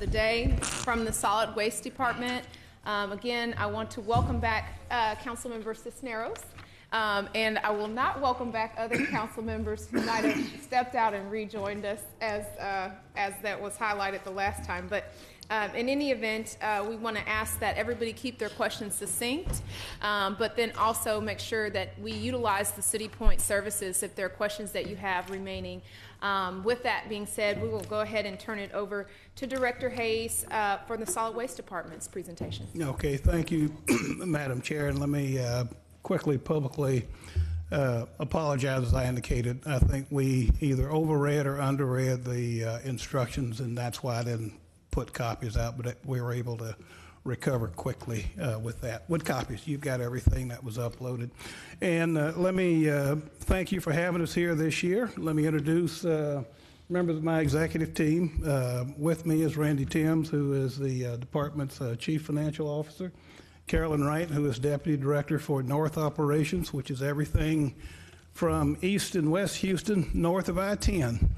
the day from the Solid Waste Department. Again, I want to welcome back Councilmember Cisneros, and I will not welcome back other council members who might have stepped out and rejoined us as that was highlighted the last time. But in any event, we want to ask that everybody keep their questions succinct, but then also make sure that we utilize the City Point services if there are questions that you have remaining. With that being said, we will go ahead and turn it over to Director Hayes for the Solid Waste Department's presentation. Okay, thank you, Madam Chair. And let me quickly publicly apologize. As I indicated, I think we either overread or underread the instructions, and that's why I didn't put copies out, but we were able to recover quickly with that. With copies, you've got everything that was uploaded. And let me thank you for having us here this year. Let me introduce members of my executive team. With me is Randy Timms, who is the department's Chief Financial Officer. Carolyn Wright, who is Deputy Director for North Operations, which is everything from East and West Houston, north of I-10.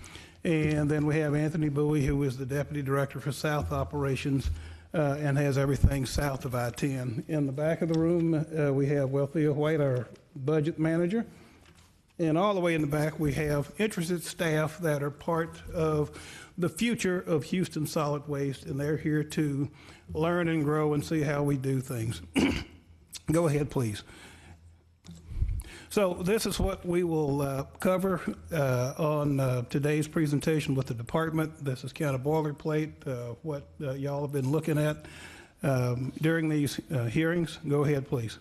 And then we have Anthony Bowie, who is the Deputy Director for South Operations, and has everything south of I-10. In the back of the room, we have Wealthia White, our budget manager. And all the way in the back, we have interested staff that are part of the future of Houston Solid Waste, and they're here to learn and grow and see how we do things. Go ahead, please. So this is what we will cover on today's presentation with the department. This is kind of boilerplate, what y'all have been looking at during these hearings. Go ahead, please.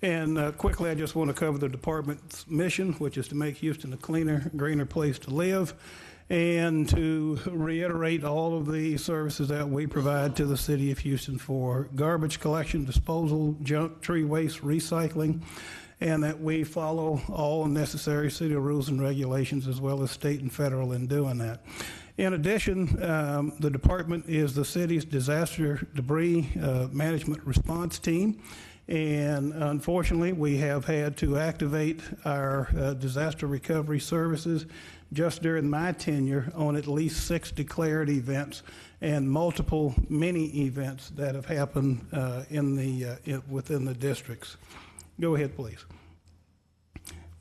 And quickly, I just want to cover the department's mission, which is to make Houston a cleaner, greener place to live, and to reiterate all of the services that we provide to the city of Houston for garbage collection, disposal, junk, tree waste, recycling, and that we follow all necessary city rules and regulations as well as state and federal in doing that. In addition, the department is the city's disaster debris management response team. And unfortunately, we have had to activate our disaster recovery services just during my tenure on at least 6 declared events and multiple mini events that have happened within the districts. Go ahead, please.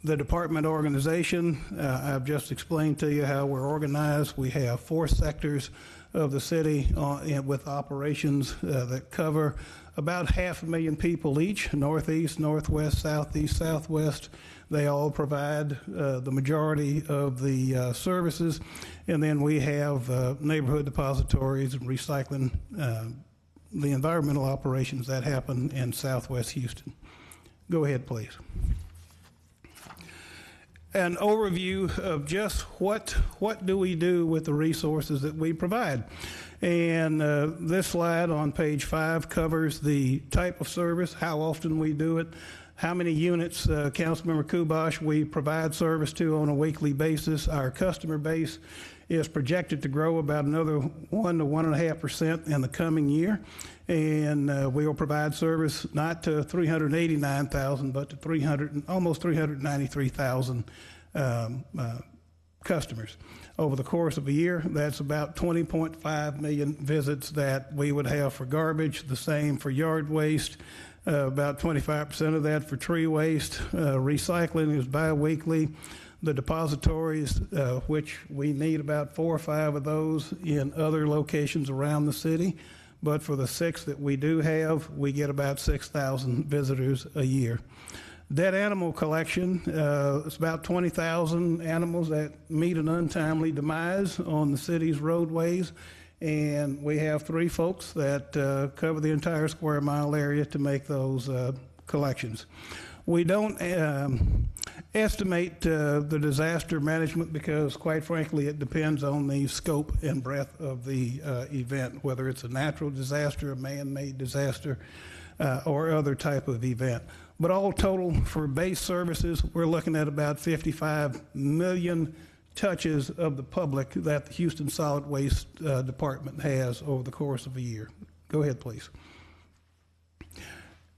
The department organization, I've just explained to you how we're organized. We have 4 sectors of the city with operations that cover about 500,000 people each: northeast, northwest, southeast, southwest. They all provide the majority of the services. And then we have neighborhood depositories and recycling, the environmental operations that happen in southwest Houston. Go ahead, please. An overview of just what do we do with the resources that we provide. And this slide on page 5 covers the type of service, how often we do it, how many units, Councilmember Kubash, we provide service to on a weekly basis. Our customer base is projected to grow about another 1 to 1.5% in the coming year. And we will provide service not to 389,000, but to almost 393,000 customers. Over the course of a year, that's about 20.5 million visits that we would have for garbage, the same for yard waste, about 25% of that for tree waste. Recycling is bi-weekly. The depositories, which we need about 4 or 5 of those in other locations around the city. But for the 6 that we do have, we get about 6,000 visitors a year. Dead animal collection, it's about 20,000 animals that meet an untimely demise on the city's roadways. And we have 3 folks that cover the entire square mile area to make those collections. We don't estimate the disaster management because, quite frankly, it depends on the scope and breadth of the event, whether it's a natural disaster, a man-made disaster, or other type of event. But all total for base services, we're looking at about 55 million touches of the public that the Houston Solid Waste Department has over the course of a year. Go ahead, please.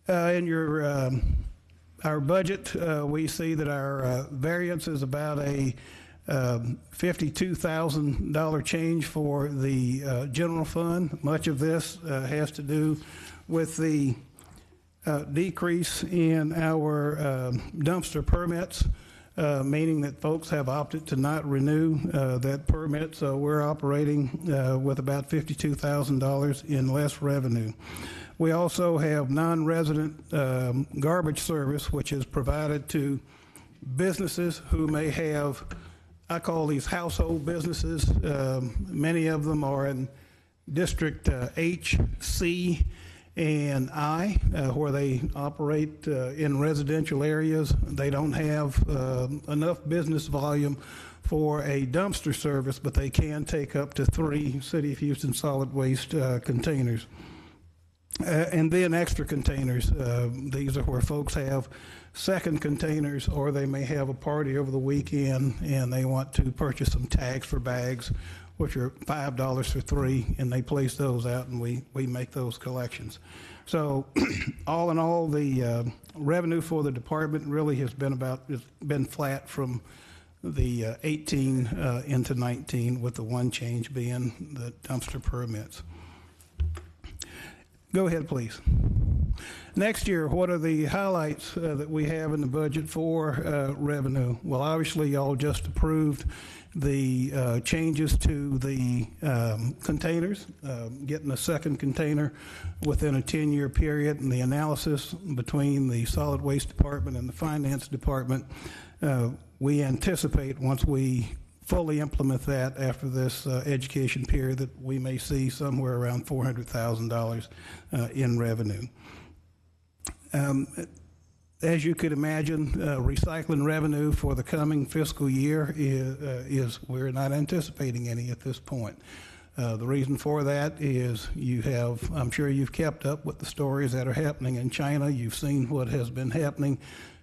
In your our budget, we see that our variance is about a $52,000 change for the general fund. Much of this has to do with the decrease in our dumpster permits, meaning that folks have opted to not renew that permit. So we're operating with about $52,000 in less revenue. We also have non-resident garbage service, which is provided to businesses who may have, I call these household businesses. Many of them are in District H, C, and I, where they operate in residential areas. They don't have enough business volume for a dumpster service, but they can take up to 3 City of Houston solid waste containers. And then extra containers. These are where folks have second containers, or they may have a party over the weekend and they want to purchase some tags for bags, which are $5 for 3, and they place those out, and we make those collections. So all in all, the revenue for the department really has been flat from the 18 into 19, with the one change being the dumpster permits. Go ahead, please. Next year, what are the highlights that we have in the budget for revenue? Well, obviously, y'all just approved the changes to the containers, getting a second container within a 10-year period, and the analysis between the solid waste department and the finance department. We anticipate, once we fully implement that after this education period, that we may see somewhere around $400,000 in revenue. As you could imagine, recycling revenue for the coming fiscal year is we're not anticipating any at this point. The reason for that is I'm sure you've kept up with the stories that are happening in China. You've seen what has been happening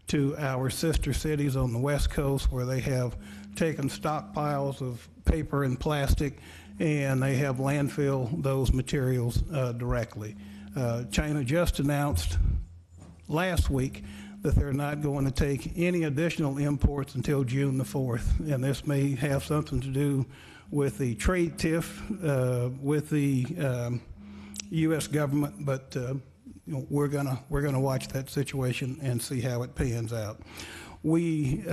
to our sister cities on the West Coast, where they have taken stockpiles of paper and plastic, and they have landfill those materials directly. China just announced last week that they're not going to take any additional imports until June the 4th, and this may have something to do with the trade tiff with the U.S. government, but we're gonna watch that situation and see how it pans out. We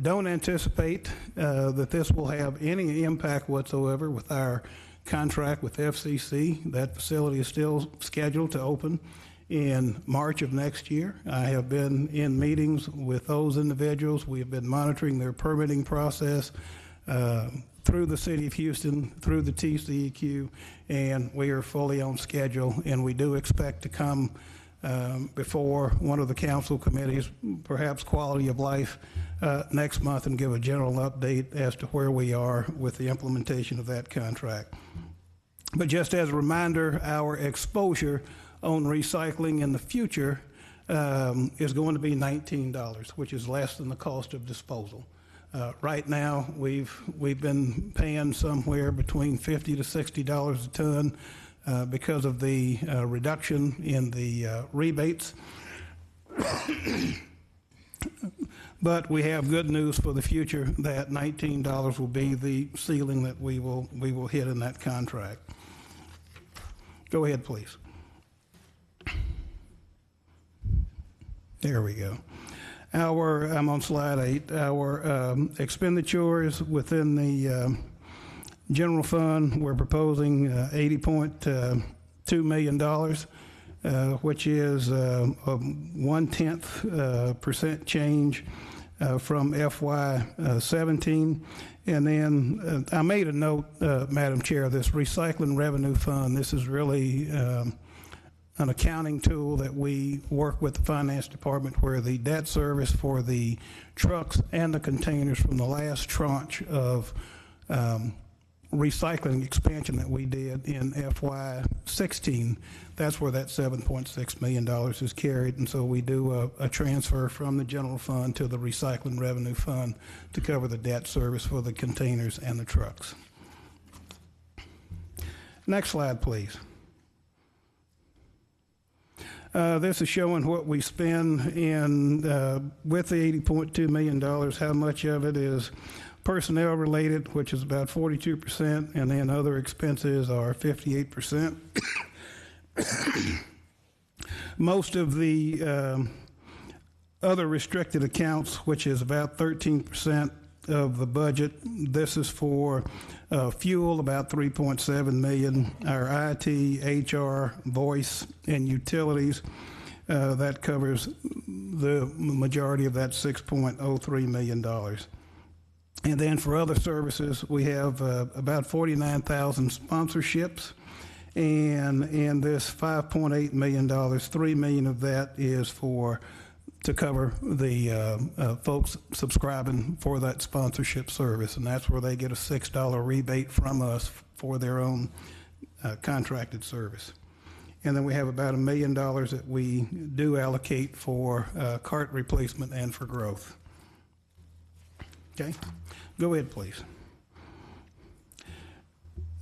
don't anticipate that this will have any impact whatsoever with our contract with FCC. That facility is still scheduled to open in March of next year. I have been in meetings with those individuals. We have been monitoring their permitting process through the City of Houston, through the TCEQ, and we are fully on schedule, and we do expect to come before one of the council committees, perhaps Quality of Life, next month, and give a general update as to where we are with the implementation of that contract. But just as a reminder, our exposure on recycling in the future is going to be $19, which is less than the cost of disposal. Right now, we've been paying somewhere between $50 to $60 a ton because of the reduction in the rebates. But we have good news for the future, that $19 will be the ceiling that we will hit in that contract. Go ahead, please. There we go. I'm on slide 8. Our expenditures within the general fund, we're proposing $80.2 million, which is a 0.1% change from FY2017. And then I made a note, Madam Chair, this recycling revenue fund. This is really an accounting tool that we work with the finance department, where the debt service for the trucks and the containers from the last tranche of recycling expansion that we did in FY16, that's where that $7.6 million is carried. And so we do a transfer from the general fund to the recycling revenue fund to cover the debt service for the containers and the trucks. Next slide, please. This is showing what we spend in with the $80.2 million, how much of it is personnel related, which is about 42%, and then other expenses are 58%. Most of the other restricted accounts, which is about 13% of the budget. This is for fuel, about $3.7 million. Our IT, HR, voice, and utilities, that covers the majority of that $6.03 million. And then for other services, we have about 49,000 sponsorships. And in this $5.8 million, $3 million of that is to cover the folks subscribing for that sponsorship service, and that's where they get a $6 rebate from us for their own contracted service. And then we have about $1 million that we do allocate for cart replacement and for growth. Okay, go ahead, please.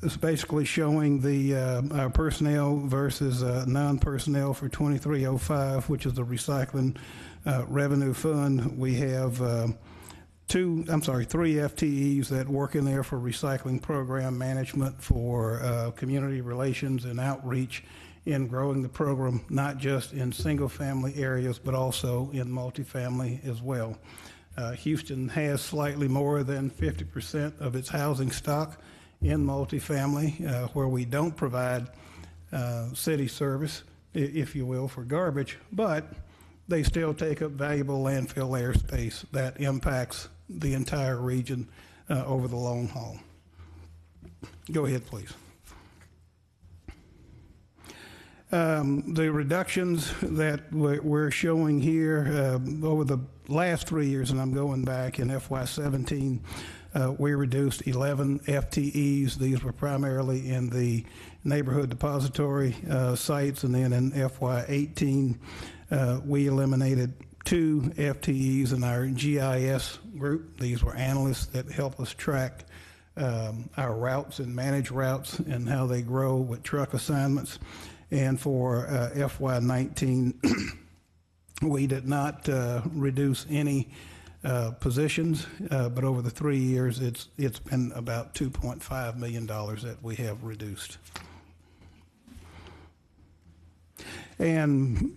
It's basically showing our personnel versus non-personnel for 2305, which is the recycling revenue fund. We have 3 FTEs that work in there for recycling program management, for community relations and outreach in growing the program, not just in single-family areas, but also in multifamily as well. Houston has slightly more than 50% of its housing stock in multifamily, where we don't provide city service, if you will, for garbage, but they still take up valuable landfill airspace that impacts the entire region over the long haul. Go ahead, please. The reductions that we're showing here over the last 3 years, and I'm going back in FY17, we reduced 11 FTEs. These were primarily in the neighborhood depository sites, and then in FY18, we eliminated 2 FTEs in our GIS group. These were analysts that help us track our routes and manage routes and how they grow with truck assignments. And for FY19, we did not reduce any positions, but over the 3 years, it's been about $2.5 million that we have reduced. And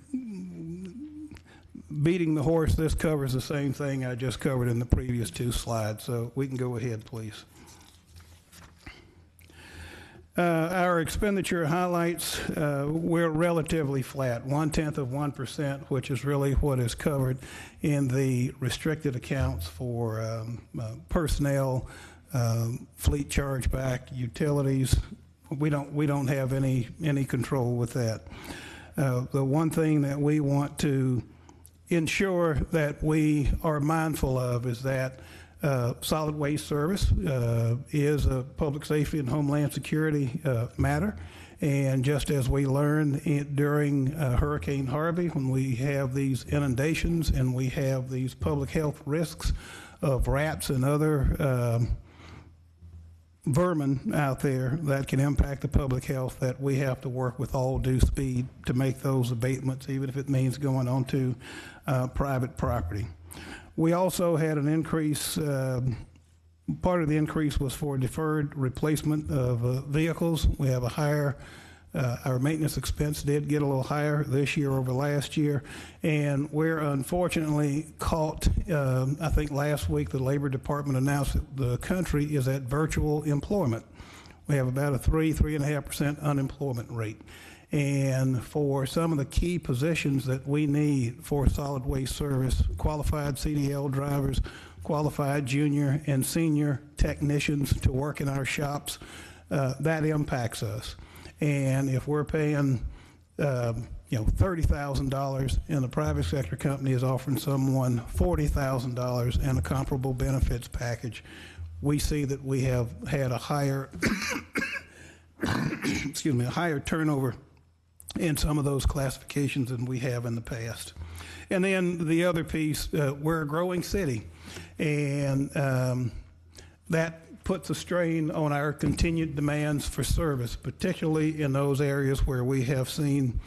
beating the horse, this covers the same thing I just covered in the previous 2 slides, so we can go ahead, please. Our expenditure highlights, we're relatively flat, 0.1%, which is really what is covered in the restricted accounts for personnel, fleet chargeback, utilities. We don't have any control with that. The one thing that we want to ensure that we are mindful of is that solid waste service is a public safety and homeland security matter. And just as we learned during Hurricane Harvey, when we have these inundations and we have these public health risks of rats and other vermin out there that can impact the public health, that we have to work with all due speed to make those abatements, even if it means going onto private property. We also had an increase, part of the increase was for deferred replacement of vehicles. We have a higher, our maintenance expense did get a little higher this year over last year, and we're unfortunately caught, I think last week the Labor Department announced that the country is at virtual employment. We have about a 3.5% unemployment rate. And for some of the key positions that we need for solid waste service, qualified CDL drivers, qualified junior and senior technicians to work in our shops, that impacts us. And if we're paying $30,000 and the private sector company is offering someone $40,000 and a comparable benefits package, we see that we have had a higher a higher turnover in some of those classifications than we have in the past. And then the other piece, we're a growing city, and that puts a strain on our continued demands for service, particularly in those areas where we have seen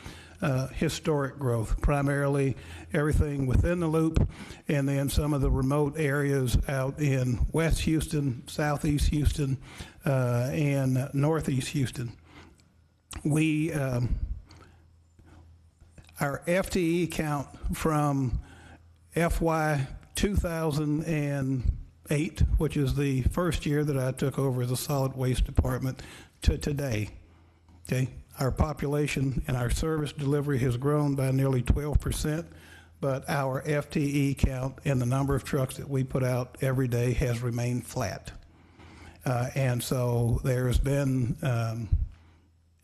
historic growth, primarily everything within the loop, and then some of the remote areas out in West Houston, Southeast Houston, and Northeast Houston. We our FTE count from FY 2008, which is the first year that I took over as a solid waste department, to today. Okay, our population and our service delivery has grown by nearly 12%, but our FTE count and the number of trucks that we put out every day has remained flat. And so there's been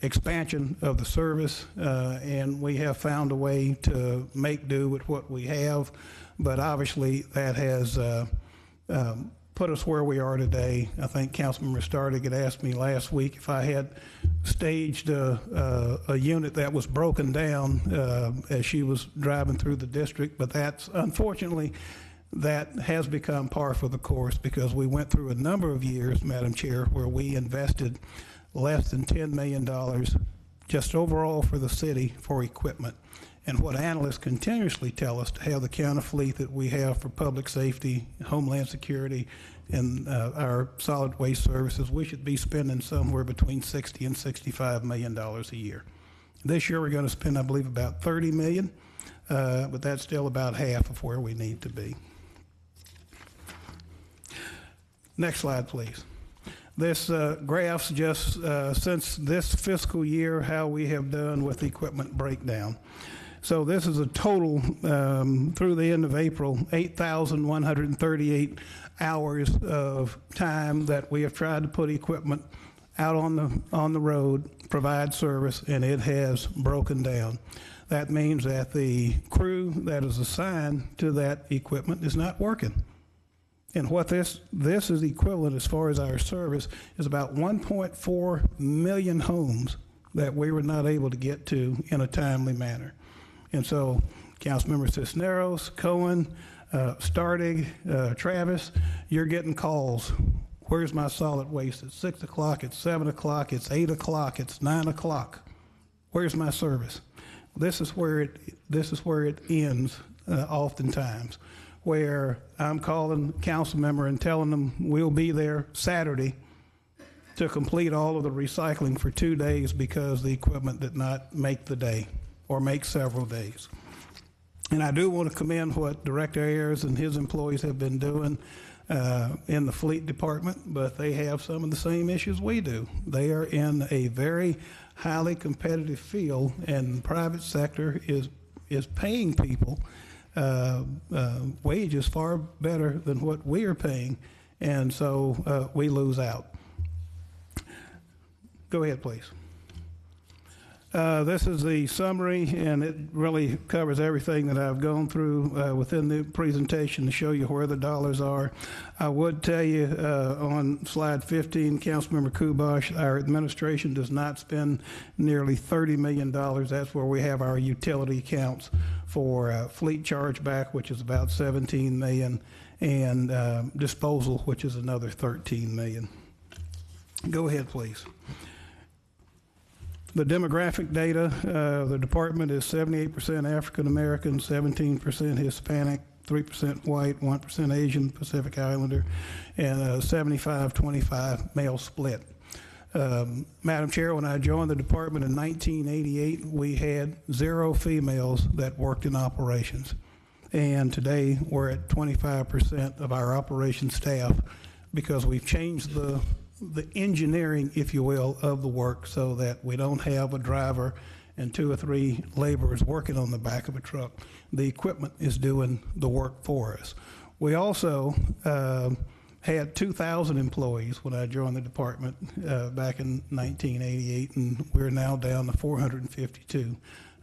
expansion of the service, and we have found a way to make do with what we have, but obviously that has put us where we are today. I think Councilmember Stardig had asked me last week if I had staged a unit that was broken down as she was driving through the district, but that's unfortunately that has become par for the course, because we went through a number of years, Madam Chair, where we invested less than $10 million just overall for the city for equipment. And what analysts continuously tell us, to have the kind of fleet that we have for public safety, homeland security, and our solid waste services, we should be spending somewhere between $60 and $65 million a year. This year we're going to spend, I believe, about $30 million, but that's still about half of where we need to be. Next slide, please. This graphs just since this fiscal year how we have done with equipment breakdown. So this is a total through the end of April, 8,138 hours of time that we have tried to put equipment out on the road, provide service, and it has broken down. That means that the crew that is assigned to that equipment is not working. And what this is equivalent, as far as our service, is about 1.4 million homes that we were not able to get to in a timely manner. And so Councilmember Cisneros, Cohen, Stardig, Travis, you're getting calls. Where's my solid waste? It's 6 o'clock, it's 7 o'clock, it's 8 o'clock, it's 9 o'clock. Where's my service? This is where it ends oftentimes, where I'm calling council member and telling them we'll be there Saturday to complete all of the recycling for 2 days because the equipment did not make the day or make several days. And I do want to commend what Director Ayers and his employees have been doing in the fleet department, but they have some of the same issues we do. They are in a very highly competitive field, and the private sector is paying people wages far better than what we are paying, and so we lose out. Go ahead, please. This is the summary, and it really covers everything that I've gone through within the presentation to show you where the dollars are. I would tell you on slide 15, Councilmember Kubosh, our administration does not spend nearly $30 million. That's where we have our utility accounts for fleet chargeback, which is about $17 million, and disposal, which is another $13 million. Go ahead, please. The demographic data, the department is 78% African American, 17% Hispanic, 3% white, 1% Asian Pacific Islander, and 75-25 male split. Madam Chair, when I joined the department in 1988, we had 0 females that worked in operations. And today we're at 25% of our operations staff because we've changed the engineering, if you will, of the work so that we don't have a driver and 2 or 3 laborers working on the back of a truck. The equipment is doing the work for us. We also had 2,000 employees when I joined the department back in 1988, and we're now down to 452.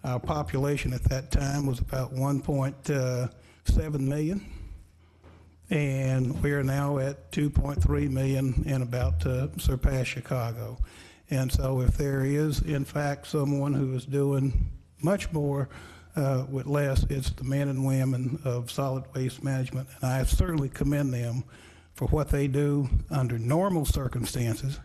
Our population at that time was about 1.7 million. And we are now at 2.3 million and about to surpass Chicago. And so if there is, in fact, someone who is doing much more with less, it's the men and women of solid waste management. And I certainly commend them for what they do under normal circumstances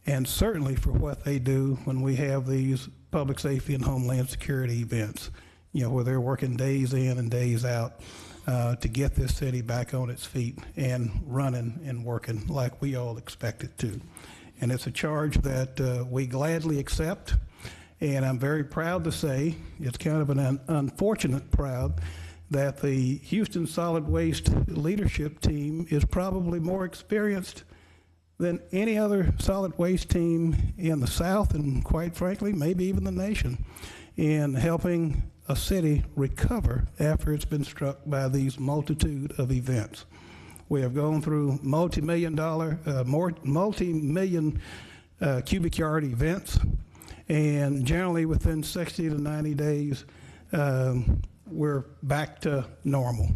and certainly for what they do when we have these public safety and homeland security events, where they're working days in and days out to get this city back on its feet and running and working like we all expect it to. And it's a charge that we gladly accept, and I'm very proud to say, it's kind of an unfortunate proud, that the Houston Solid Waste leadership team is probably more experienced than any other solid waste team in the South, and quite frankly, maybe even the nation, in helping a city recover after it's been struck by these multitude of events. We have gone through multi-million cubic yard events, and generally within 60 to 90 days, we're back to normal.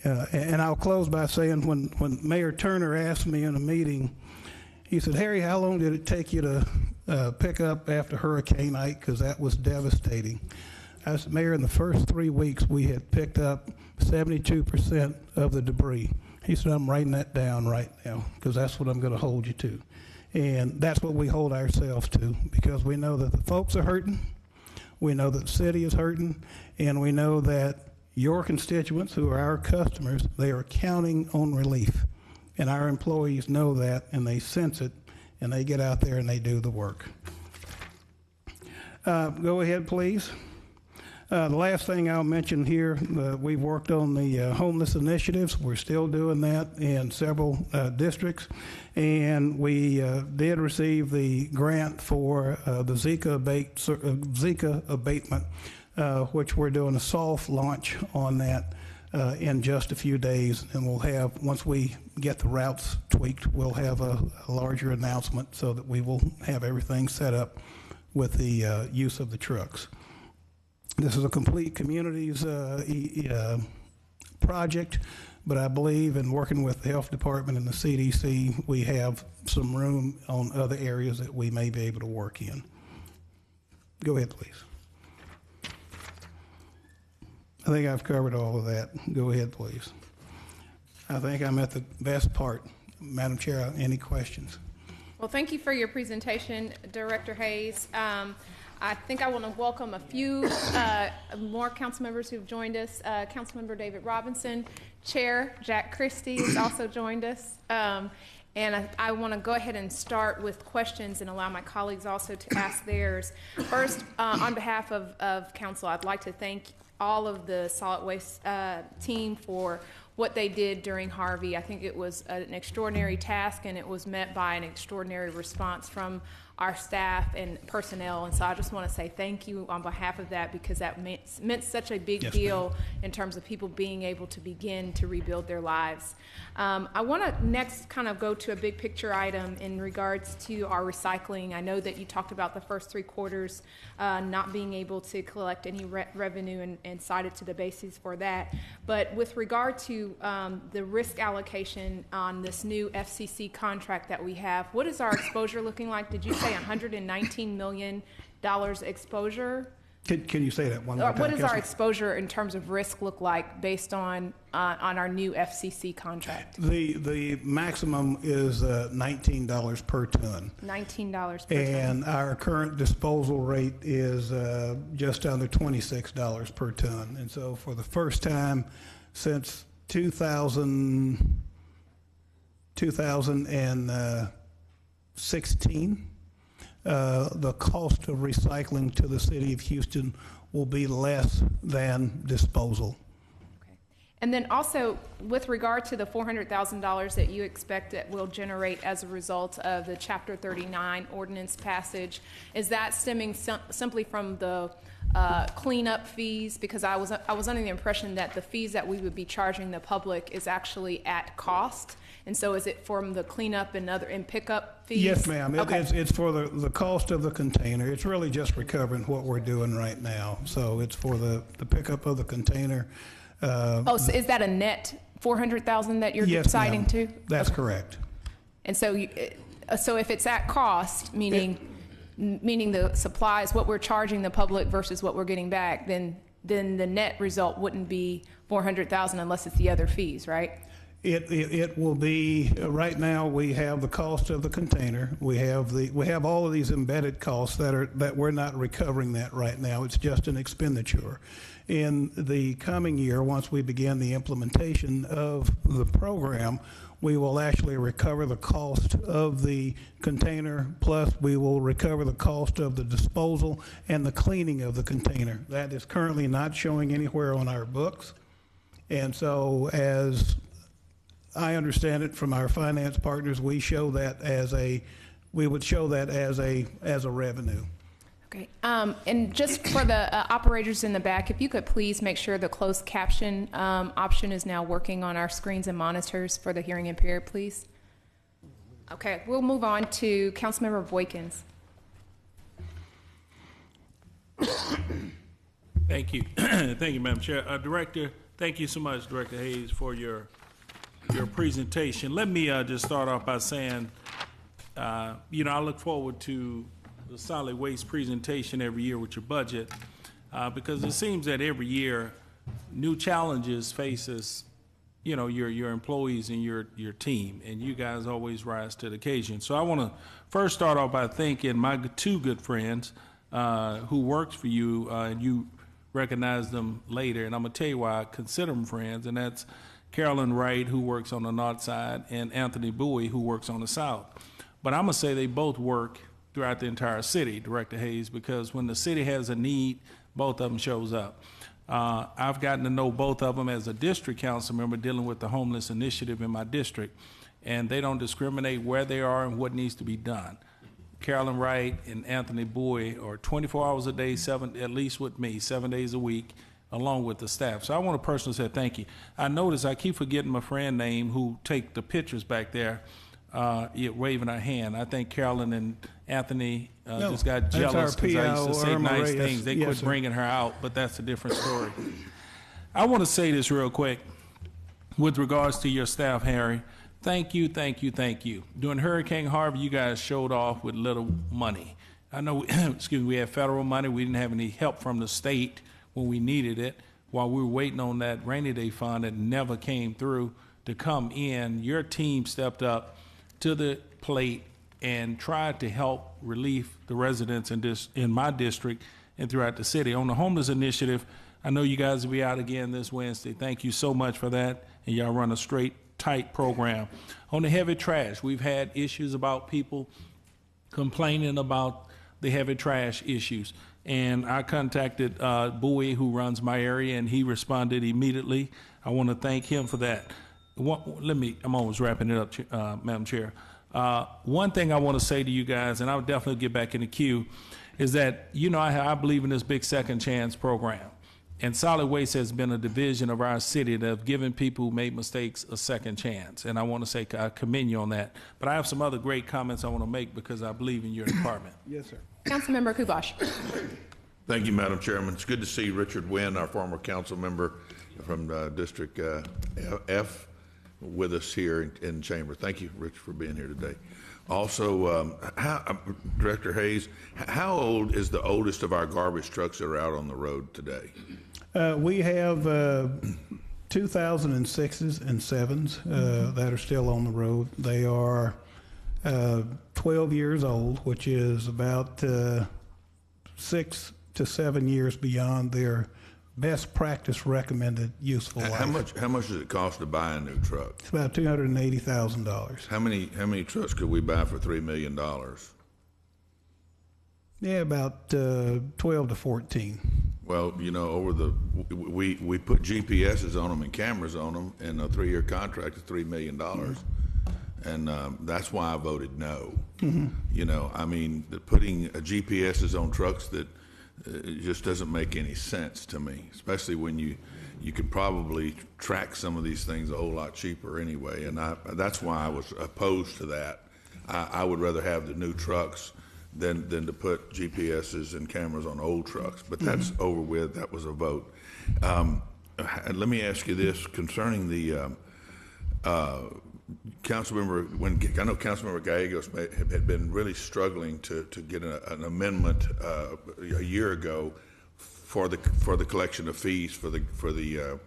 And I'll close by saying when Mayor Turner asked me in a meeting, he said, "Harry, how long did it take you to pick up after Hurricane Ike, because that was devastating?" I said, "Mayor, in the first 3 weeks, we had picked up 72% of the debris." He said, "I'm writing that down right now, because that's what I'm going to hold you to." And that's what we hold ourselves to, because we know that the folks are hurting, we know that the city is hurting, and we know that your constituents, who are our customers, they are counting on relief. And our employees know that, and they sense it, and they get out there and they do the work. Go ahead, please. The last thing I'll mention here, we've worked on the homeless initiatives. We're still doing that in several districts. And we did receive the grant for the Zika abatement, which we're doing a soft launch on that in just a few days. And we'll have, once we get the routes tweaked, we'll have a larger announcement so that we will have everything set up with the use of the trucks. This is a complete communities project, but I believe in working with the health department and the CDC, we have some room on other areas that we may be able to work in. Go ahead, please. I think I've covered all of that. Go ahead, please. I think I'm at the best part. Madam Chair, any questions? Well, thank you for your presentation, Director Hayes. I think I want to welcome a few more council members who've joined us. Councilmember David Robinson, Chair Jack Christie has also joined us. And I want to go ahead and start with questions and allow my colleagues also to ask theirs. First, on behalf of council, I'd like to thank all of the solid waste team for what they did during Harvey. I think it was an extraordinary task, and it was met by an extraordinary response from our staff and personnel, and so I just want to say thank you on behalf of that, because that meant such a big deal in terms of people being able to begin to rebuild their lives. I want to next kind of go to a big picture item in regards to our recycling. I know that you talked about the first 3 quarters not being able to collect any revenue and cited to the basis for that, but with regard to the risk allocation on this new FCC contract that we have, what is our exposure looking like? Did you say $119 million exposure? Can you say that one more time? What does our exposure in terms of risk look like based on our new FCC contract? The maximum is $19 per ton. $19 per ton. And our current disposal rate is just under $26 per ton. And so for the first time since 2016, the cost of recycling to the city of Houston will be less than disposal. Okay. And then also, with regard to the $400,000 that you expect that will generate as a result of the Chapter 39 ordinance passage, is that stemming simply from the cleanup fees? Because I was under the impression that the fees that we would be charging the public is actually at cost. And so is it from the cleanup and pickup fees? Yes, ma'am. Okay. It's for the cost of the container. It's really just recovering what we're doing right now. So it's for the pickup of the container. So is that a net $400,000 that you're citing to? That's correct. And so, so if it's at cost, meaning the supplies, what we're charging the public versus what we're getting back, then the net result wouldn't be $400,000 unless it's the other fees, right? It will be, right now, we have the cost of the container. We have all of these embedded costs that we're not recovering that right now. It's just an expenditure. In the coming year, once we begin the implementation of the program, we will actually recover the cost of the container, plus we will recover the cost of the disposal and the cleaning of the container. That is currently not showing anywhere on our books. And so, as I understand it from our finance partners, we would show that as a revenue. Okay. And just for the operators in the back, if you could please make sure the closed caption option is now working on our screens and monitors for the hearing impaired, please. Okay, we'll move on to Councilmember Boykins. Thank you. Thank you, Madam Chair. Director, thank you so much, Director Hayes, for your presentation. Let me just start off by saying, I look forward to the solid waste presentation every year with your budget, because it seems that every year new challenges faces, your employees and your team, and you guys always rise to the occasion. So I want to first start off by thanking my two good friends who worked for you, and you recognize them later, and I'm going to tell you why I consider them friends, and that's Carolyn Wright, who works on the north side, and Anthony Bowie, who works on the south. But I'm going to say they both work throughout the entire city, Director Hayes, because when the city has a need, both of them shows up. I've gotten to know both of them as a district council member dealing with the homeless initiative in my district, and they don't discriminate where they are and what needs to be done. Carolyn Wright and Anthony Bowie are 24 hours a day, at least with me, 7 days a week, along with the staff. So I want to personally say thank you. I notice I keep forgetting my friend name who take the pictures back there, waving her hand. I think Carolyn and Anthony just got jealous because I used to say nice things. They quit bringing her out, but that's a different story. I want to say this real quick with regards to your staff, Harry. Thank you, thank you, thank you. During Hurricane Harvey, you guys showed off with little money. I know, we had federal money. We didn't have any help from the state when we needed it. While we were waiting on that rainy day fund that never came through to come in, your team stepped up to the plate and tried to help relieve the residents in my district and throughout the city. On the homeless initiative, I know you guys will be out again this Wednesday. Thank you so much for that, and y'all run a straight, tight program. On the heavy trash, we've had issues about people complaining about the heavy trash issues. And I contacted Bowie, who runs my area, and he responded immediately. I want to thank him for that. I'm almost wrapping it up, Madam Chair. One thing I want to say to you guys, and I'll definitely get back in the queue, is that, I believe in this big second chance program. And solid waste has been a division of our city that have given people who made mistakes a second chance. And I want to say I commend you on that. But I have some other great comments I want to make because I believe in your department. Yes, sir. Councilmember Kubash. Thank you, Madam Chairman. It's good to see Richard Wynn, our former council member from District F, with us here in chamber. Thank you, Rich, for being here today. Also, Director Hayes, how old is the oldest of our garbage trucks that are out on the road today? We have 2006s and 7s that are still on the road. They are 12 years old, which is about 6 to 7 years beyond their best practice recommended useful life. How much does it cost to buy a new truck? It's about $280,000. How many trucks could we buy for $3 million? Yeah, about 12 to 14. Well, we put GPSs on them and cameras on them, and a 3-year contract is $3 million. And that's why I voted no. Mm-hmm. Putting GPSs on trucks that it just doesn't make any sense to me, especially when you could probably track some of these things a whole lot cheaper anyway. And that's why I was opposed to that. I would rather have the new trucks than to put GPSs and cameras on old trucks. But that's over with. That was a vote. And let me ask you this concerning the Councilmember, I know Councilmember Gallegos had been really struggling to get an amendment a year ago for the collection of fees for the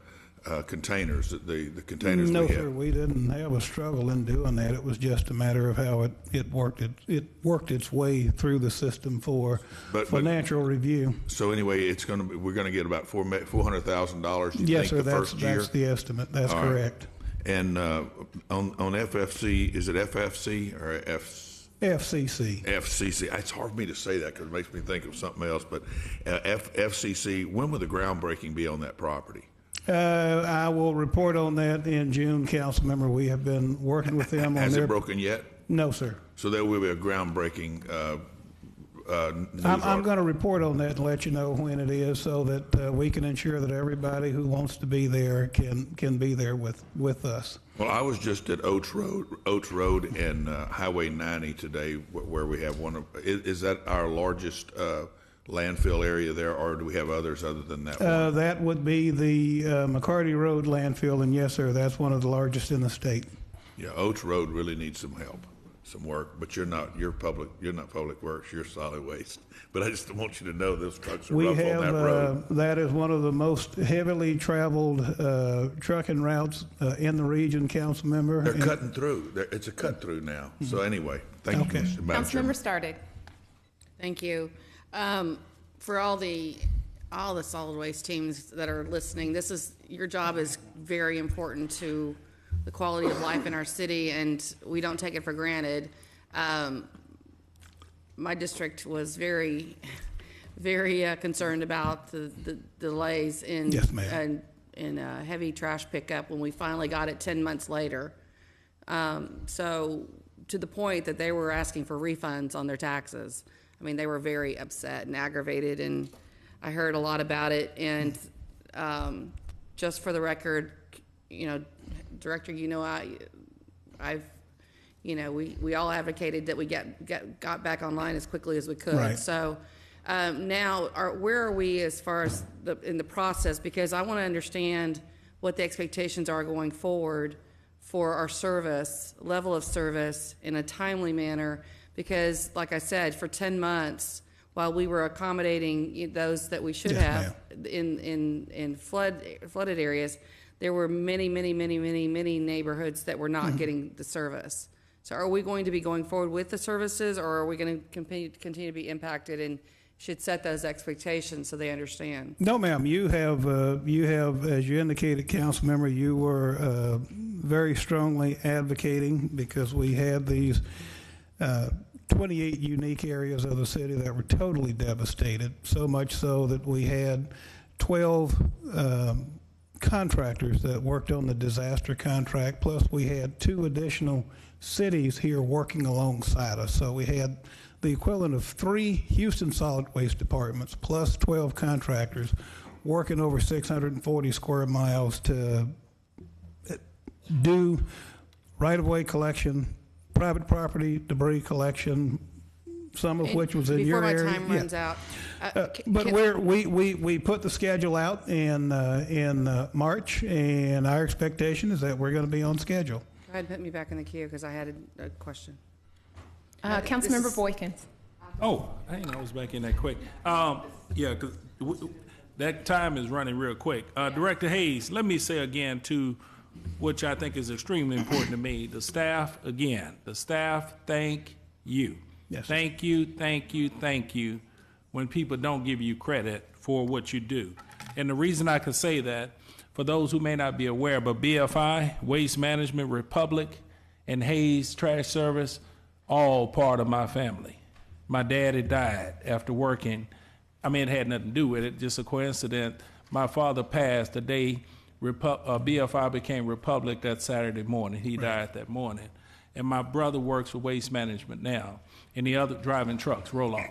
containers, the containers No, we sir, have? we didn't have a struggle in doing that. It was just a matter of how it worked. It worked its way through the system for But- financial review. So anyway, we're going to get about $400,000. Yes, sir, the first year? that's the estimate. That's All right. correct. And on FFC, is it FFC or FCC. FCC? It's hard for me to say that because it makes me think of something else. But FCC, when will the groundbreaking be on that property? I will report on that in June, council member. We have been working with them on Has their. it broken yet? No, sir. So there will be a groundbreaking news I'm going to report on that and let you know when it is, so that we can ensure that everybody who wants to be there can be there with us. Well, I was just at Oates Road and Highway 90 today, where we have one of. Is that our largest landfill area there, or do we have others other than that one? That would be the McCarty Road landfill, and yes, sir, that's one of the largest in the state. Yeah, Oates Road really needs some help, some work. But you're not public works. You're solid waste. But I just want you to know those trucks are We rough have on that road. that is one of the most heavily traveled trucking routes in the region, council member. They're And- cutting through. It's a cut through now. So anyway, thank Okay. you, Mr. Madam Chairman. Councilmember Stardig. Thank you. For all the solid waste teams that are listening, your job is very important to the quality of life in our city, and we don't take it for granted. My district was very, very concerned about the delays in Yes, ma'am. in heavy trash pickup when we finally got it 10 months later. So to the point that they were asking for refunds on their taxes. I mean, they were very upset and aggravated, and I heard a lot about it. And just for the record, Director, we all advocated that we got back online as quickly as we could. Right. So now, where are we as far as in the process? Because I want to understand what the expectations are going forward for our level of service in a timely manner. Because, like I said, for 10 months, while we were accommodating those that we should Yes, have in flooded areas, there were many neighborhoods that were not getting the service. So are we going to be going forward with the services, or are we going to continue to be impacted, and should set those expectations so they understand? No, ma'am. You have, as you indicated, council member, you were very strongly advocating, because we had these 28 unique areas of the city that were totally devastated, so much so that we had 12 contractors that worked on the disaster contract, plus we had 2 additional cities here working alongside us. So we had the equivalent of 3 Houston solid waste departments plus 12 contractors working over 640 square miles to do right-of-way collection, private property debris collection, some of which was in your area. Before my time runs out. But we put the schedule out in March, and our expectation is that we're going to be on schedule. Go ahead and put me back in the queue, because I had a question. Councilmember Boykins. Oh, I didn't know I was back in that quick. Yeah, because that time is running real quick. Director Hayes, let me say again, too, which I think is extremely important to me, the staff, thank you. Yes. Thank you when people don't give you credit for what you do. And the reason I can say that, for those who may not be aware, but BFI, Waste Management, Republic, and Hayes Trash Service, all part of my family. My dad had died after working. I mean, it had nothing to do with it, just a coincidence. My father passed the day BFI became Republic that Saturday morning. He died that morning. And my brother works for Waste Management now, and the other driving trucks, roll off.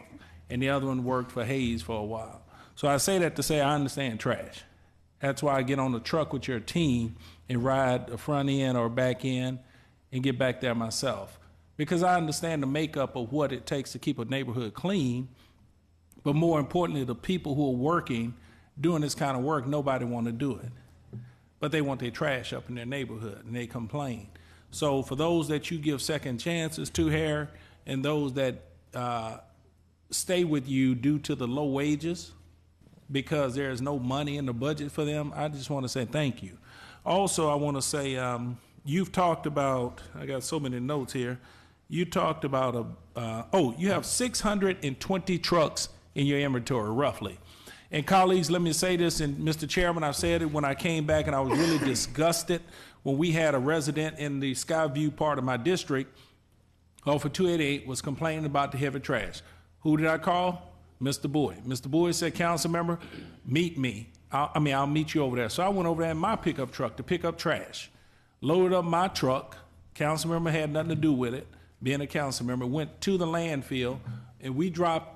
And the other one worked for Hayes for a while. So I say that to say I understand trash. That's why I get on the truck with your team and ride the front end or back end and get back there myself. Because I understand the makeup of what it takes to keep a neighborhood clean, but more importantly, the people who are working, doing this kind of work, nobody want to do it. But they want their trash up in their neighborhood, and they complain. So for those that you give second chances to, Harry, and those that stay with you due to the low wages, because there is no money in the budget for them, I just want to say thank you. Also, I want to say, you've talked about, I got so many notes here. You talked about, you have 620 trucks in your inventory, roughly. And colleagues, let me say this, and Mr. Chairman, I said it when I came back, and I was really disgusted when we had a resident in the Skyview part of my district, off of 288, was complaining about the heavy trash. Who did I call? Mr. Boyd. Mr. Boyd said, council member, meet me. I'll meet you over there. So I went over there in my pickup truck to pick up trash. Loaded up my truck. Council member had nothing to do with it. Being a council member, went to the landfill, and we dropped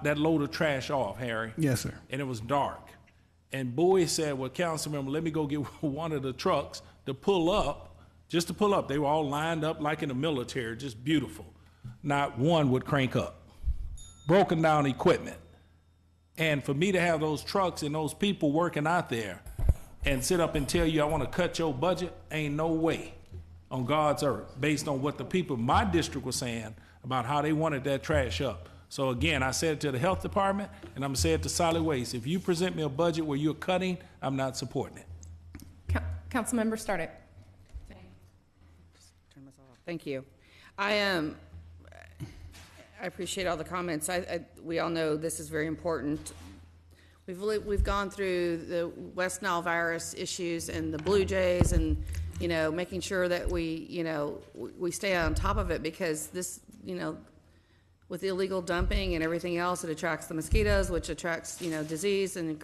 that load of trash off, Harry. Yes, sir. And it was dark. And Boyd said, well, council member, let me go get one of the trucks to pull up, just to pull up. They were all lined up like in the military, just beautiful. Not one would crank up. Broken down equipment. And for me to have those trucks and those people working out there and sit up and tell you I want to cut your budget, ain't no way on God's earth, based on what the people in my district were saying about how they wanted that trash up. So again, I said it to the health department, and I'm going to say it to solid waste. If you present me a budget where you're cutting, I'm not supporting it. Councilmember Startup. Turn this off. Thank you. I appreciate all the comments. We all know this is very important. We've gone through the West Nile virus issues and the Blue Jays, and making sure that we stay on top of it, because this with illegal dumping and everything else, it attracts the mosquitoes, which attracts disease, and it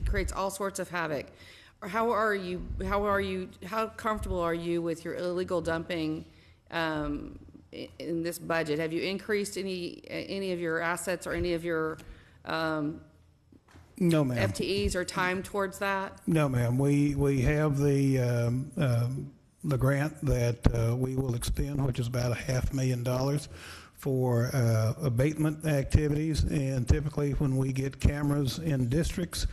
creates all sorts of havoc. How comfortable are you with your illegal dumping in this budget? Have you increased any of your assets or any of your No, ma'am. FTEs or time towards that? No, ma'am. We have the grant that we will extend, which is about $500,000 for abatement activities, and typically when we get cameras in districts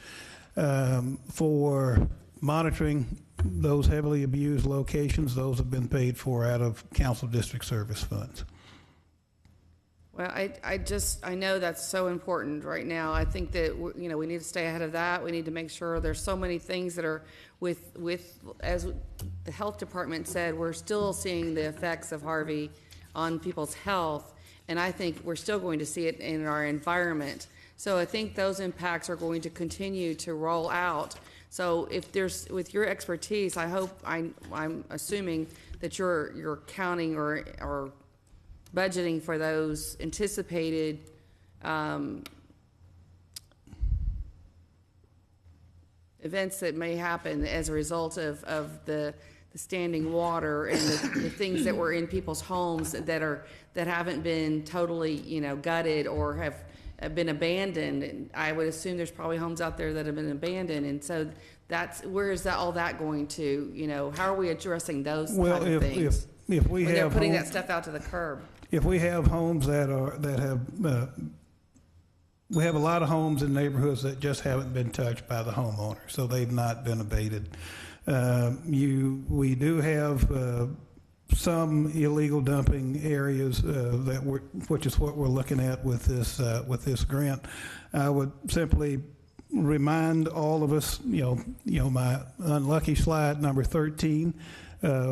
for monitoring those heavily abused locations, those have been paid for out of council district service funds. Well, I know that's so important right now. I think that we need to stay ahead of that. We need to make sure there's so many things that are with as the health department said, we're still seeing the effects of Harvey on people's health, and I think we're still going to see it in our environment. So I think those impacts are going to continue to roll out. So if there's, with your expertise, I hope, I'm assuming that you're counting or budgeting for those anticipated events that may happen as a result of the standing water and the things that were in people's homes that haven't been totally gutted or have been abandoned. And I would assume there's probably homes out there that have been abandoned, and so where is all that going to? How are we addressing those kind of things? If we when have they're putting that stuff out to the curb. If we have homes we have a lot of homes in neighborhoods that just haven't been touched by the homeowner, so they've not been abated. We do have some illegal dumping areas which is what we're looking at with this grant. I would simply remind all of us, my unlucky slide number 13.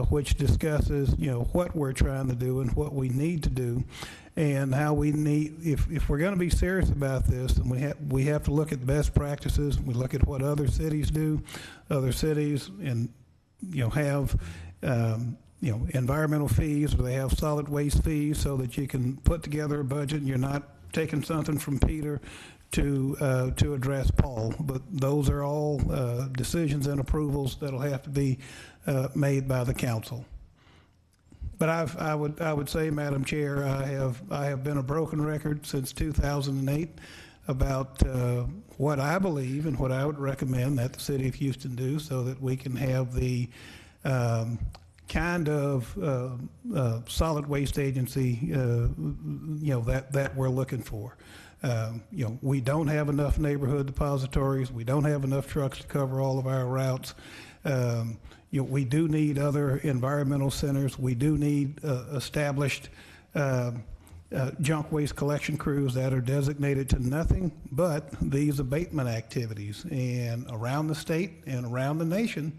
Which discusses, what we're trying to do and what we need to do, and how we need, if we're going to be serious about this, then we have to look at best practices. We look at what other cities do. Other cities have environmental fees, or they have solid waste fees, so that you can put together a budget and you're not taking something from Peter to address Paul. But those are all decisions and approvals that'll have to be made by the council. But I would say, Madam Chair, I have been a broken record since 2008 about what I believe and what I would recommend that the city of Houston do, so that we can have the kind of solid waste agency that we're looking for. We don't have enough neighborhood depositories. We don't have enough trucks to cover all of our routes. We do need other environmental centers. We do need established junk waste collection crews that are designated to nothing but these abatement activities. And around the state and around the nation,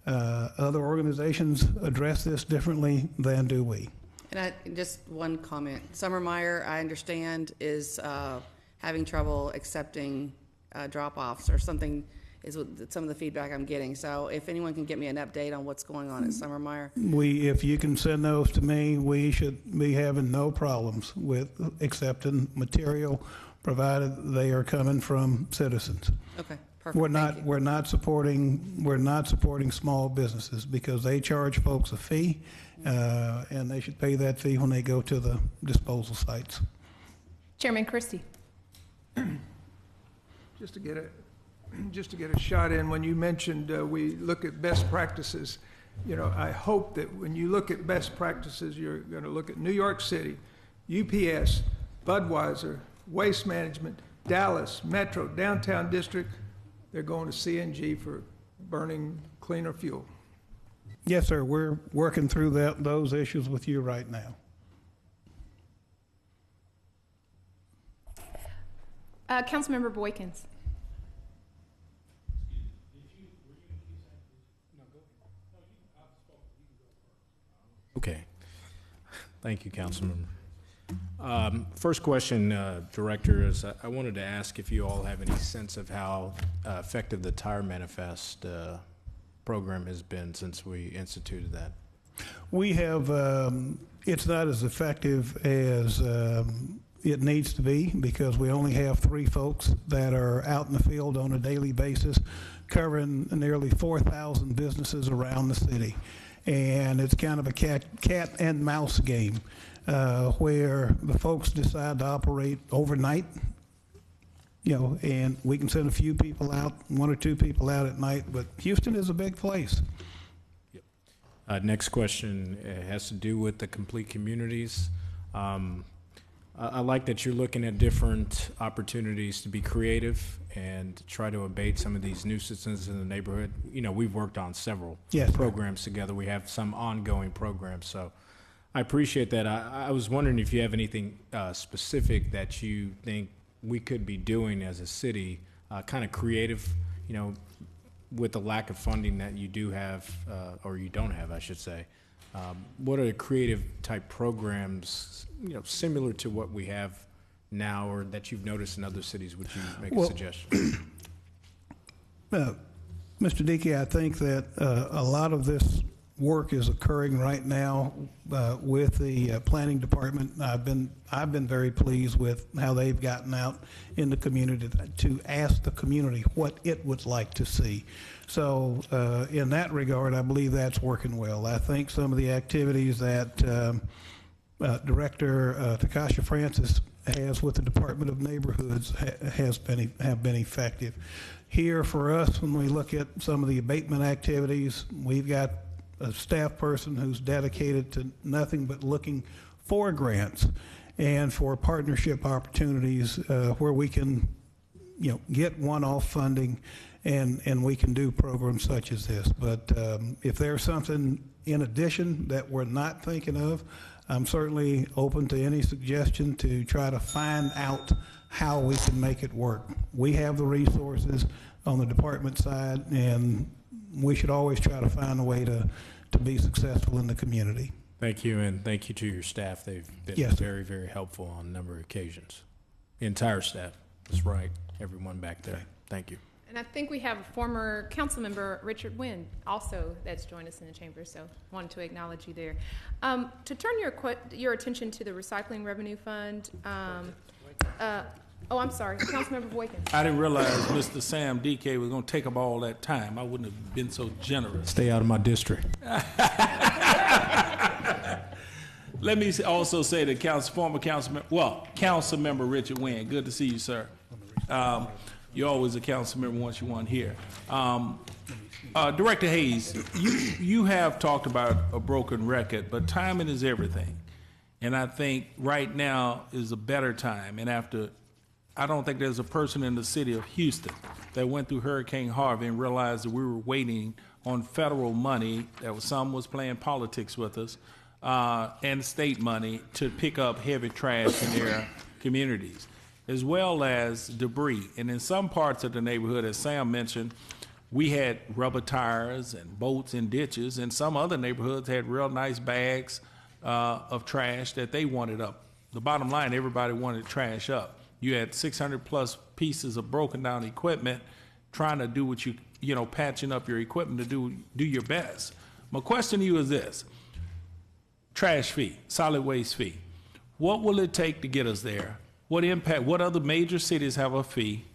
other organizations address this differently than do we. And just one comment. Summermeyer, I understand, is having trouble accepting drop-offs or something is what some of the feedback I'm getting. So if anyone can get me an update on what's going on at Summermeyer. If you can send those to me, we should be having no problems with accepting material, provided they are coming from citizens. Okay, perfect. We're not supporting small businesses because they charge folks a fee, and they should pay that fee when they go to the disposal sites. Chairman Christie. Just to get a shot in, when you mentioned we look at best practices, I hope that when you look at best practices, you're going to look at New York City, UPS, Budweiser, Waste Management, Dallas, Metro, Downtown District. They're going to CNG for burning cleaner fuel. Yes, sir. We're working through those issues with you right now. Councilmember Boykins. Okay. Thank you, Councilmember. First question, Director, is I wanted to ask if you all have any sense of how effective the Tire Manifest program has been since we instituted that. We have, it's not as effective as it needs to be because we only have 3 folks that are out in the field on a daily basis covering nearly 4,000 businesses around the city. And it's kind of a cat and mouse game where the folks decide to operate overnight, and we can send a few people out, 1 or 2 people out at night, but Houston is a big place. Next question has to do with the complete communities. I like that you're looking at different opportunities to be creative and to try to abate some of these nuisances in the neighborhood. We've worked on several programs together. We have some ongoing programs, so I appreciate that. I was wondering if you have anything specific that you think we could be doing as a city, kind of creative, with the lack of funding that you do have, or you don't have, I should say. What are the creative type programs, similar to what we have now or that you've noticed in other cities? Would you make a suggestion? Mr. Dickey, I think that a lot of this work is occurring right now with the planning department. I've been very pleased with how they've gotten out in the community to ask the community what it would like to see. So in that regard, I believe that's working well. I think some of the activities that Director Takasha Francis has with the Department of Neighborhoods have been effective. Here for us, when we look at some of the abatement activities, we've got a staff person who's dedicated to nothing but looking for grants and for partnership opportunities where we can, get one-off funding and we can do programs such as this. But if there's something in addition that we're not thinking of, I'm certainly open to any suggestion to try to find out how we can make it work. We have the resources on the department side, and we should always try to find a way to be successful in the community. Thank you, and thank you to your staff. They've been very, very helpful on a number of occasions. The entire staff. That's right. Everyone back there. Thank you. And I think we have a former council member, Richard Wynn, also that's joined us in the chamber, so wanted to acknowledge you there. To turn your attention to the recycling revenue fund, I'm sorry, Councilmember Boykins. I didn't realize Mr. Sam DK was going to take up all that time. I wouldn't have been so generous. Stay out of my district. Let me also say to former Councilmember Richard Wynn, good to see you, sir. You're always a council member once you want here. Director Hayes, you have talked about a broken record, but timing is everything. And I think right now is a better time. And I don't think there's a person in the city of Houston that went through Hurricane Harvey and realized that we were waiting on federal money. Some was playing politics with us. and state money to pick up heavy trash in their communities, as well as debris. And in some parts of the neighborhood, as Sam mentioned, we had rubber tires and boats in ditches, and some other neighborhoods had real nice bags of trash that they wanted up. The bottom line, everybody wanted trash up. You had 600 plus pieces of broken down equipment trying to do what patching up your equipment to do your best. My question to you is this: trash fee, solid waste fee. What will it take to get us there? What impact, what other major cities have a fee?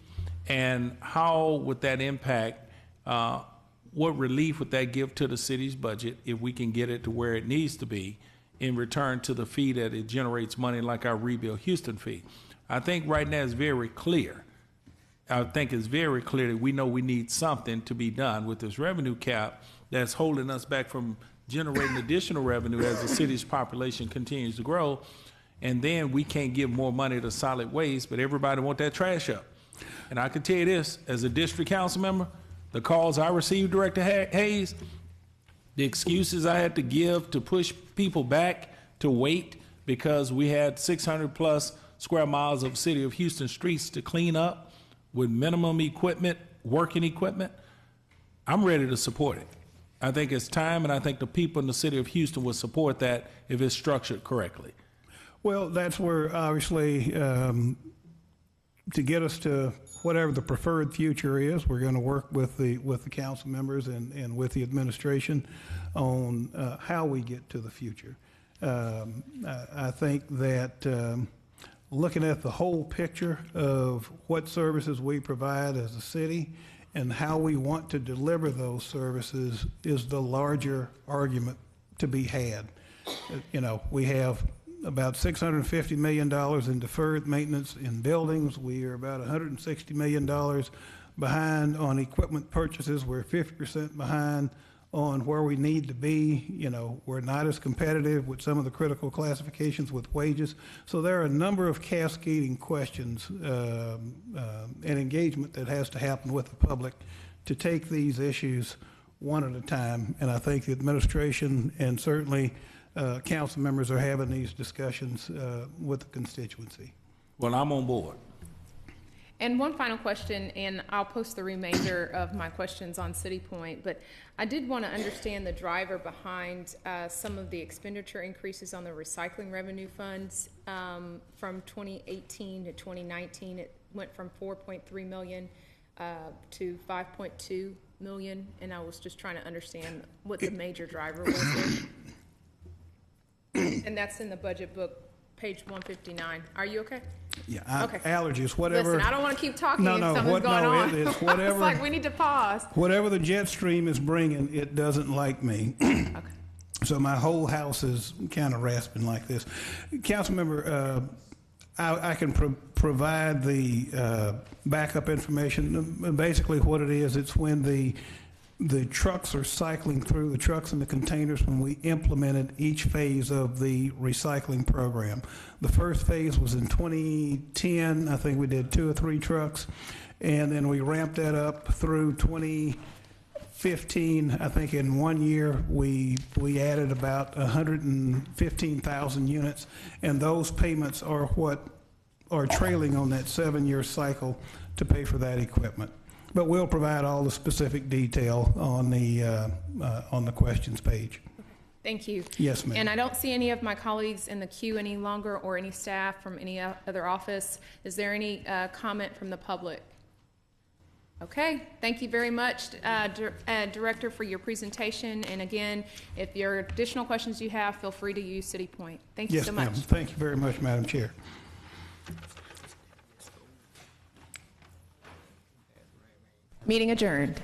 And how would that impact, what relief would that give to the city's budget if we can get it to where it needs to be in return to the fee that it generates money like our Rebuild Houston fee? I think right now it's very clear. I think it's very clear that we know we need something to be done with this revenue cap that's holding us back from generating additional revenue as the city's population continues to grow. And then we can't give more money to solid waste, but everybody want that trash up. And I can tell you this, as a district council member, the calls I received, Director Hayes, the excuses I had to give to push people back to wait because we had 600 plus square miles of City of Houston streets to clean up with minimum equipment, working equipment, I'm ready to support it. I think it's time, and I think the people in the City of Houston will support that if it's structured correctly. Well, that's where obviously to get us to whatever the preferred future is, we're going to work with the council members and with the administration on how we get to the future. I think that looking at the whole picture of what services we provide as a city and how we want to deliver those services is the larger argument to be had. We have about $650 million in deferred maintenance in buildings. We are about $160 million behind on equipment purchases. We're 50% behind on where we need to be. We're not as competitive with some of the critical classifications with wages. So there are a number of cascading questions and engagement that has to happen with the public to take these issues one at a time. And I think the administration and certainly council members are having these discussions with the constituency. Well, I'm on board. And one final question, and I'll post the remainder of my questions on City Point, but I did want to understand the driver behind some of the expenditure increases on the recycling revenue funds from 2018 to 2019. It went from 4.3 million to 5.2 million, and I was just trying to understand what the major driver was there. And that's in the budget book, page 159. Are you okay? Yeah, okay. Allergies, whatever. Listen, I don't want to keep talking if something's going on. It's whatever. It's like we need to pause. Whatever the jet stream is bringing, it doesn't like me. Okay. So my whole house is kind of rasping like this. Councilmember, I can provide the backup information. Basically what it is, it's when the trucks are cycling through, the trucks and the containers, when we implemented each phase of the recycling program. The first phase was in 2010. I think we did 2 or 3 trucks. And then we ramped that up through 2015. I think in 1 year, we added about 115,000 units. And those payments are what are trailing on that 7-year cycle to pay for that equipment. But we'll provide all the specific detail on the questions page. Thank you. Yes, ma'am. And I don't see any of my colleagues in the queue any longer or any staff from any other office. Is there any comment from the public? Okay, thank you very much, Director, for your presentation. And again, if there are additional questions you have, feel free to use City Point. Thank you so much. Yes, ma'am. Thank you very much, Madam Chair. Meeting adjourned.